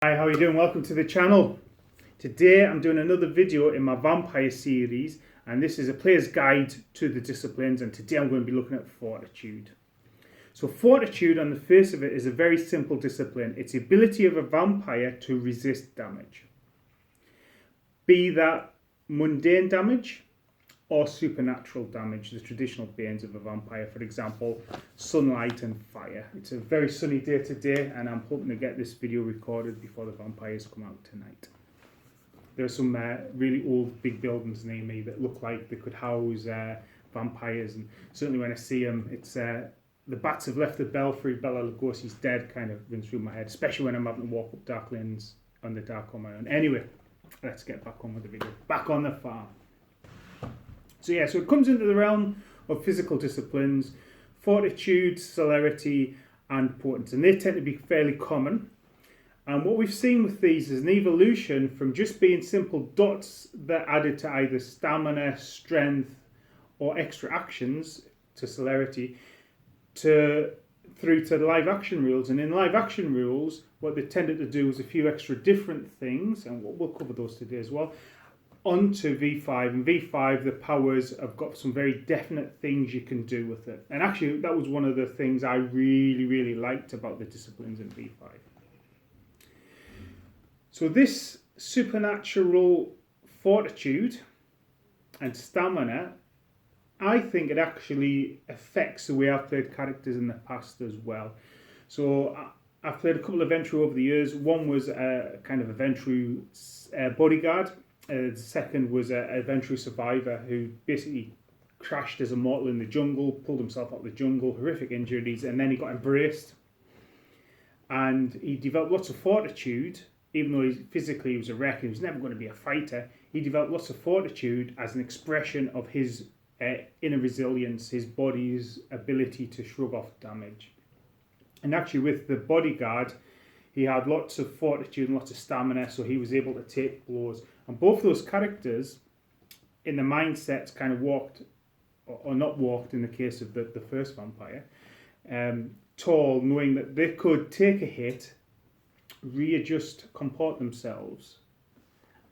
Hi, how are you doing? Welcome to the channel. Today I'm doing another video in my vampire series, and this is a player's guide to the disciplines, and today I'm going to be looking at Fortitude. So Fortitude on the face of it is a very simple discipline. It's the ability of a vampire to resist damage. Be that mundane damage or supernatural damage, the traditional banes of a vampire, for example, sunlight and fire. It's a very sunny day today, and I'm hoping to get this video recorded before the vampires come out tonight. There are some really old big buildings near me that look like they could house vampires, and certainly when I see them, it's the bats have left the belfry, Bela Lugosi's dead kind of runs through my head, especially when I'm having to walk up dark lanes on the dark on my own. Anyway, let's get back on with the video. Back on the farm. So it comes into the realm of physical disciplines, fortitude, celerity, and potence, and they tend to be fairly common. And what we've seen with these is an evolution from just being simple dots that added to either stamina, strength, or extra actions to celerity, through to live action rules. And in live action rules, what they tended to do was a few extra different things, and we'll cover those today as well, onto V5. And V5, the powers have got some very definite things you can do with it. And actually, that was one of the things I really liked about the disciplines in V5. So this supernatural fortitude and stamina, I think it actually affects the way I've played characters in the past as well. So I've played a couple of Ventrue over the years. One was a kind of a Ventrue bodyguard. The second was a Ventrue survivor who basically crashed as a mortal in the jungle, pulled himself out of the jungle, horrific injuries, and then he got embraced. And he developed lots of fortitude, even though physically he was a wreck and he was never going to be a fighter. He developed lots of fortitude as an expression of his inner resilience, his body's ability to shrug off damage. And actually with the bodyguard, he had lots of fortitude and lots of stamina, so he was able to take blows. And both those characters, in the mindsets, kind of walked, or not walked in the case of the first vampire, tall, knowing that they could take a hit, readjust, comport themselves,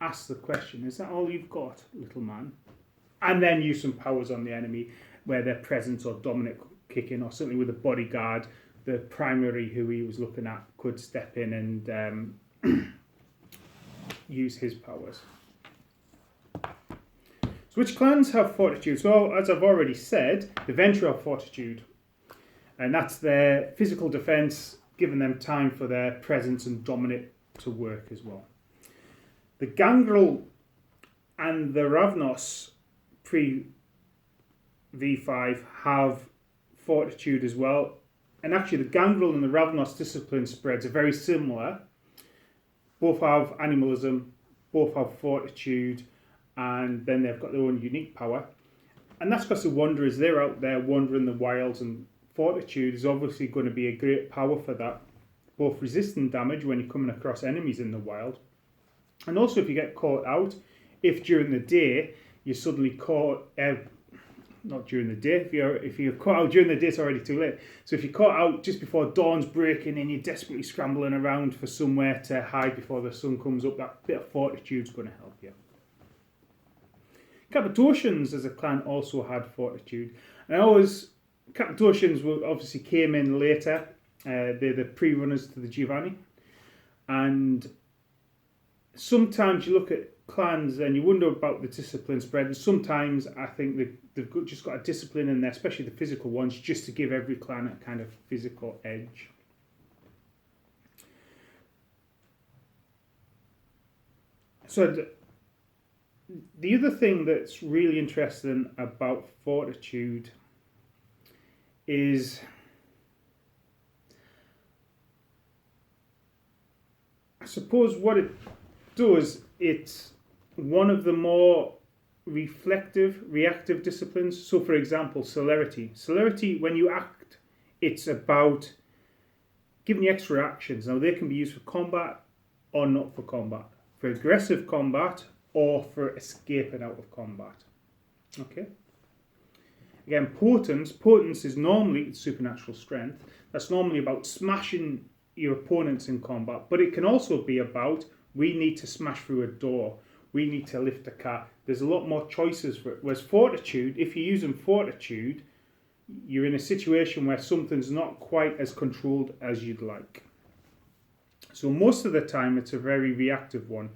ask the question, is that all you've got, little man? And then use some powers on the enemy, where their presence or dominant kick in, or certainly with a bodyguard, the primary who he was looking at could step in and use his powers. So which clans have fortitude? So as I've already said, the Ventrue have fortitude, and that's their physical defense, giving them time for their presence and dominate to work as well. The Gangrel and the Ravnos pre V5 have fortitude as well. And actually the Gangrel and the Ravnos discipline spreads are very similar. Both have animalism, both have fortitude, and then they've got their own unique power. And that's because the Wanderers, they're out there wandering the wilds, and fortitude is obviously going to be a great power for that. Both resisting damage when you're coming across enemies in the wild, and also if you get caught out, if during the day you're suddenly caught... not during the day. If you're caught out during the day, it's already too late. So if you're caught out just before dawn's breaking and you're desperately scrambling around for somewhere to hide before the sun comes up, that bit of fortitude's going to help you. Cappadocians as a clan also had fortitude. And Cappadocians obviously came in later. They're the pre-runners to the Giovanni. And sometimes you look at clans and you wonder about the discipline spread, and sometimes I think they've just got a discipline in there, especially the physical ones, just to give every clan a kind of physical edge. So the other thing that's really interesting about fortitude is, I suppose what it does, it's one of the more reflective, reactive disciplines. So for example, celerity. Celerity, when you act, it's about giving you extra actions. Now they can be used for combat or not for combat. For aggressive combat or for escaping out of combat. Okay. Again, potence is normally supernatural strength. That's normally about smashing your opponents in combat, but it can also be about, we need to smash through a door, we need to lift a car. There's a lot more choices for it. Whereas Fortitude, if you're using Fortitude, you're in a situation where something's not quite as controlled as you'd like. So most of the time, it's a very reactive one.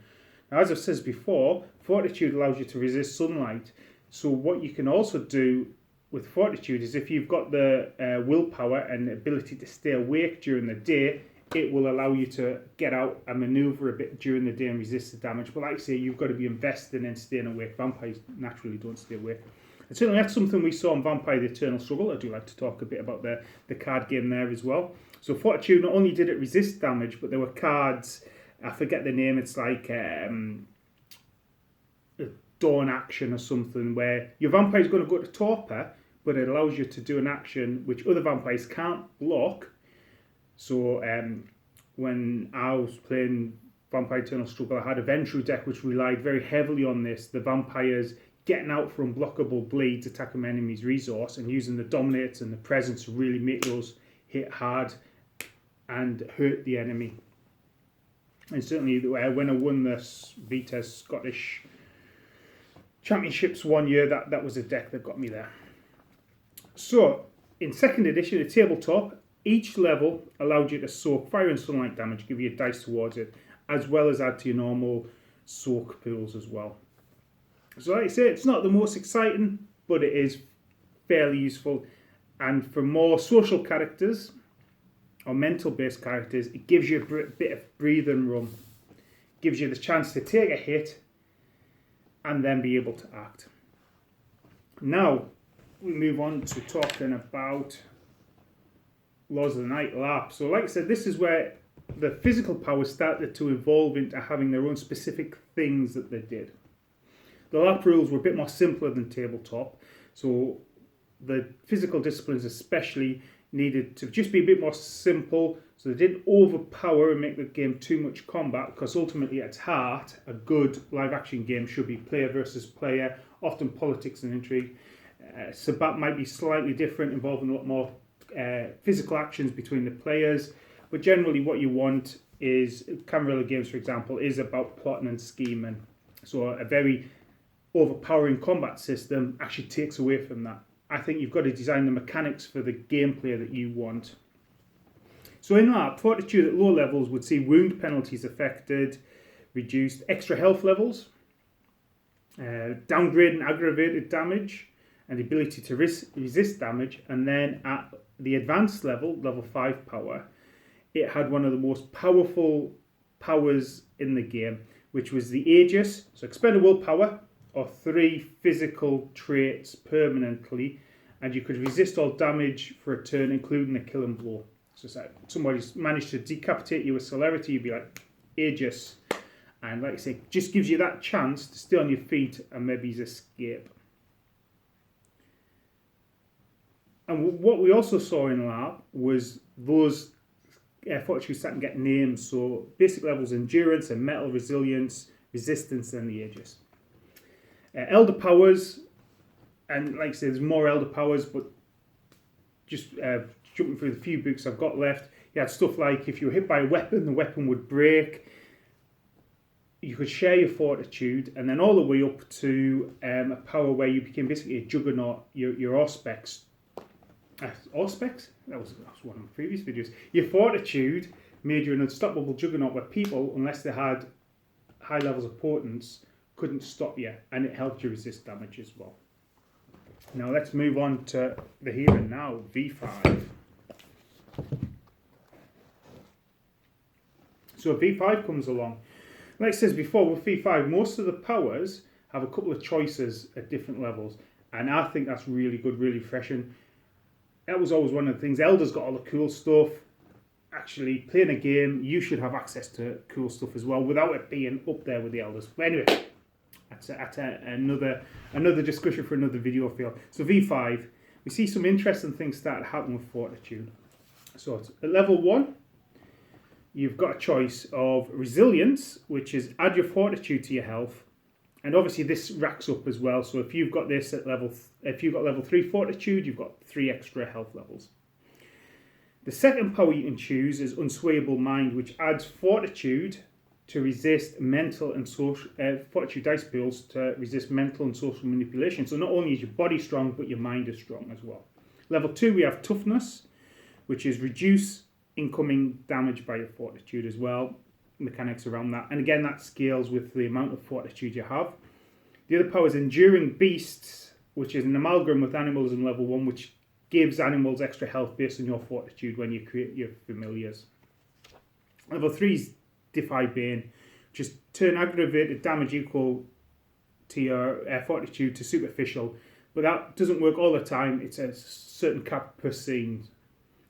Now, as I've said before, Fortitude allows you to resist sunlight. So what you can also do with Fortitude is if you've got the willpower and the ability to stay awake during the day, it will allow you to get out and maneuver a bit during the day and resist the damage. But like I say, you've got to be invested in staying awake. Vampires naturally don't stay awake. And certainly that's something we saw in Vampire the Eternal Struggle. I do like to talk a bit about the card game there as well. So Fortitude, not only did it resist damage, but there were cards, I forget the name, it's like a dawn action or something, where your vampire is going to go to torpor, but it allows you to do an action which other vampires can't block. So when I was playing Vampire Eternal Struggle, I had a Ventrue deck which relied very heavily on this. The vampires getting out for unblockable bleeds, attacking an enemy's resource, and using the dominates and the presence to really make those hit hard and hurt the enemy. And certainly when I won the VTES Scottish Championships one year, that was a deck that got me there. So in 2nd edition, the tabletop, each level allowed you to soak fire and sunlight damage, give you a dice towards it, as well as add to your normal soak pools as well. So like I say, it's not the most exciting, but it is fairly useful. And for more social characters or mental-based characters, it gives you a bit of breathing room. Gives you the chance to take a hit and then be able to act. Now, we move on to talking about Laws of the Night, Larp. So like I said, this is where the physical powers started to evolve into having their own specific things that they did. The Larp rules were a bit more simpler than tabletop, so the physical disciplines especially needed to just be a bit more simple, so they didn't overpower and make the game too much combat, because ultimately at its heart, a good live action game should be player versus player, often politics and intrigue. Sabbat might be slightly different, involving a lot more physical actions between the players, but generally what you want is, Camarilla games for example, is about plotting and scheming. So a very overpowering combat system actually takes away from that. I think you've got to design the mechanics for the gameplay that you want. So in Larp, Fortitude at low levels would see wound penalties affected, reduced extra health levels, downgrade and aggravated damage, and the ability to resist damage. And then at the advanced level, level 5 power, it had one of the most powerful powers in the game, which was the Aegis. So expend a willpower or 3 physical traits permanently, and you could resist all damage for a turn, including a killing blow. So if somebody's managed to decapitate you with celerity, you'd be like, Aegis. And like I say, just gives you that chance to stay on your feet and maybe escape. And what we also saw in Larp was those Fortitude starting to get names. So basic levels, endurance and metal, resilience, resistance, and the Aegis. Elder powers, and like I say, there's more elder powers, but just jumping through the few books I've got left, you had stuff like if you were hit by a weapon, the weapon would break. You could share your Fortitude, and then all the way up to a power where you became basically a juggernaut, your Auspex. Auspex? That was one of my previous videos. Your Fortitude made you an unstoppable juggernaut where people, unless they had high levels of potence, couldn't stop you, and it helped you resist damage as well. Now let's move on to the here and now, V5. So V5 comes along. Like I said before, with V5, most of the powers have a couple of choices at different levels, and I think that's really good, really refreshing. That was always one of the things. Elders got all the cool stuff. Actually, playing a game, you should have access to cool stuff as well, without it being up there with the Elders. But anyway, that's another discussion for another video I feel. So V5, we see some interesting things start to happen with Fortitude. So at level 1, you've got a choice of resilience, which is add your Fortitude to your health, and obviously this racks up as well. So if you've got this at level 3 Fortitude, you've got 3 extra health levels. The second power you can choose is Unswayable Mind, which adds Fortitude to resist mental and social, Fortitude dice pools to resist mental and social manipulation. So not only is your body strong, but your mind is strong as well. Level 2, we have Toughness, which is reduce incoming damage by your Fortitude as well. Mechanics around that. And again, that scales with the amount of Fortitude you have. The other power is Enduring Beasts, which is an amalgam with animals in level 1, which gives animals extra health based on your Fortitude when you create your familiars. Level 3 is Defy Bane, which is turn aggravated damage equal to your Fortitude to superficial, but that doesn't work all the time. It's a certain cap per scene.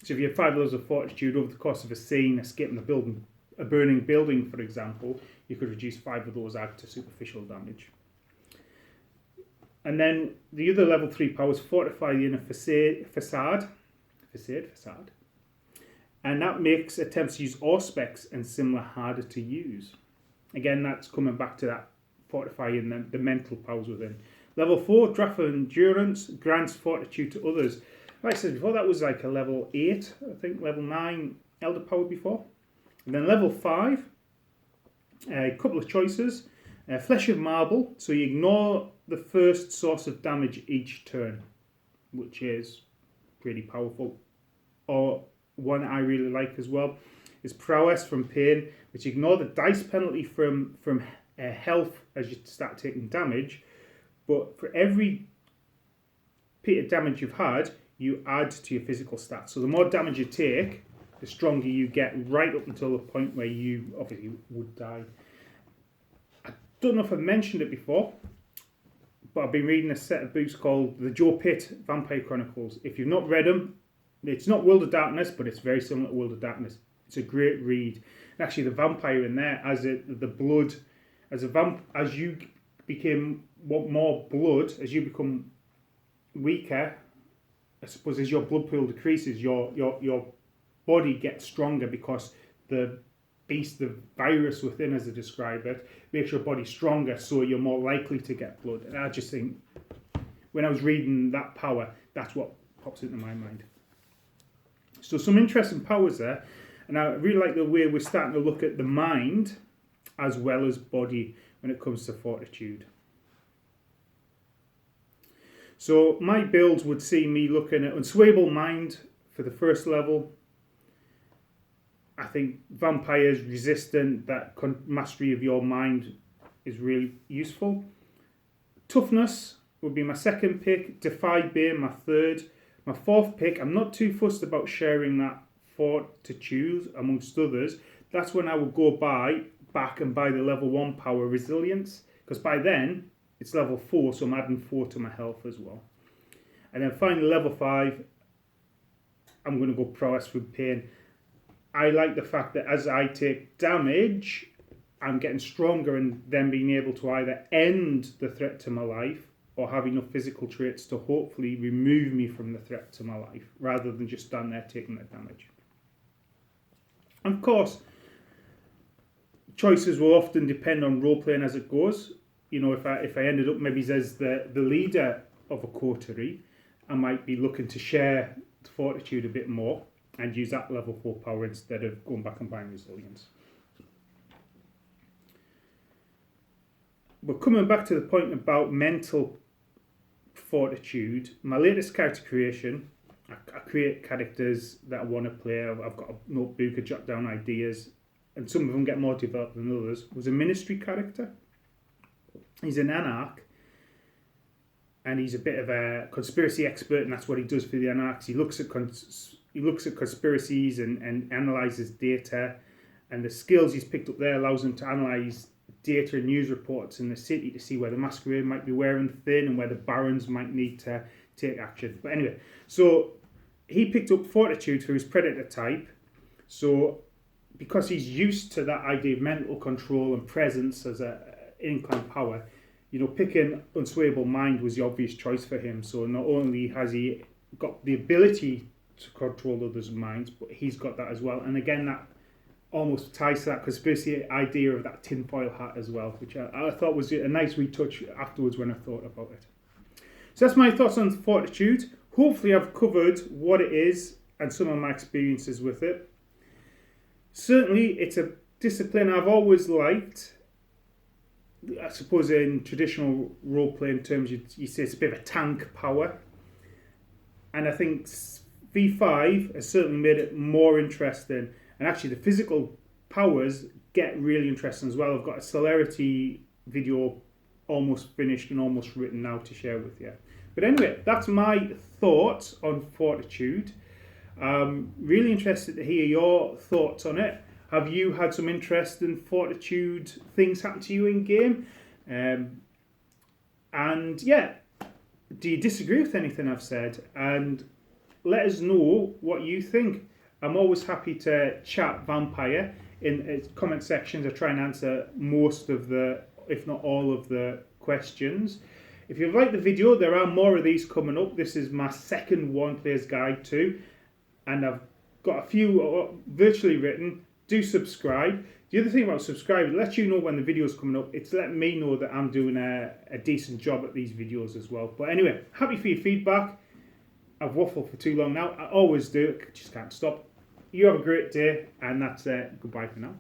So if you have 5 levels of Fortitude over the course of a scene, escaping a burning building, for example, you could reduce 5 of those ag to superficial damage. And then the other level 3 powers fortify the inner facade. And that makes attempts to use Auspex and similar harder to use. Again, that's coming back to that fortifying the mental powers within. Level 4, Draft of Endurance, grants Fortitude to others. Like I said before, that was like a level 8, I think, level 9 Elder Power before. And then level 5, a couple of choices. Flesh of Marble, so you ignore the first source of damage each turn, which is pretty powerful. Or one I really like as well is Prowess from Pain, which ignore the dice penalty from health as you start taking damage, but for every bit of damage you've had, you add to your physical stats. So the more damage you take, the stronger you get, right up until the point where you obviously would die. I don't know if I've mentioned it before, but I've been reading a set of books called the Joe Pitt Vampire Chronicles. If you've not read them, it's not World of Darkness, but it's very similar to World of Darkness. It's a great read. And actually, the vampire in there, as you become more blood, as you become weaker, I suppose as your blood pool decreases, your body gets stronger because the beast, the virus within, as I describe it, makes your body stronger, so you're more likely to get blood. And I just think, when I was reading that power, that's what pops into my mind. So some interesting powers there, and I really like the way we're starting to look at the mind as well as body when it comes to Fortitude. So my builds would see me looking at Unswayable Mind for the first level. I think vampires resistant, that mastery of your mind is really useful. Toughness would be my second pick. Defy Bane, my third. My fourth pick, I'm not too fussed about sharing that Fortitude amongst others. That's when I would go back and buy the level 1 power Resilience, because by then it's level 4, so I'm adding 4 to my health as well. And then finally level 5, I'm going to go Prowess with Pain. I like the fact that as I take damage, I'm getting stronger and then being able to either end the threat to my life or have enough physical traits to hopefully remove me from the threat to my life, rather than just stand there taking the damage. And of course, choices will often depend on role playing as it goes. You know, if I ended up maybe as the leader of a coterie, I might be looking to share Fortitude a bit more and use that level 4 power instead of going back and buying Resilience. But coming back to the point about mental Fortitude, my latest character creation, I create characters that I want to play. I've got a notebook, I jot down ideas, and some of them get more developed than others, was a ministry character. He's an anarch, and he's a bit of a conspiracy expert, and that's what he does for the anarchs. He looks at conspiracies and analyses data, and the skills he's picked up there allows him to analyse data and news reports in the city to see where the Masquerade might be wearing thin and where the barons might need to take action. But anyway, so he picked up Fortitude for his predator type. So because he's used to that idea of mental control and presence as an inclined power, you know, picking Unswayable Mind was the obvious choice for him. So not only has he got the ability to control others' minds, but he's got that as well. And again, that almost ties to that conspiracy idea of that tinfoil hat as well, which I thought was a nice retouch afterwards when I thought about it. So that's my thoughts on Fortitude. Hopefully I've covered what it is and some of my experiences with it. Certainly, it's a discipline I've always liked. I suppose in traditional role-playing terms, you say it's a bit of a tank power. And I think V5 has certainly made it more interesting. And actually, the physical powers get really interesting as well. I've got a celerity video almost finished and almost written now to share with you. But anyway, that's my thoughts on Fortitude. Really interested to hear your thoughts on it. Have you had some interesting Fortitude things happen to you in game? And yeah, do you disagree with anything I've said? And let us know what you think. I'm always happy to chat Vampire in comment sections. I try and answer most of the, if not all of the questions. If you've liked the video, there are more of these coming up. This is my second One Player's Guide too. And I've got a few virtually written. Do subscribe. The other thing about subscribing, it lets you know when the video's coming up. It's letting me know that I'm doing a decent job at these videos as well. But anyway, happy for your feedback. I've waffled for too long now. I always do. I just can't stop. You have a great day, and that's it. Goodbye for now.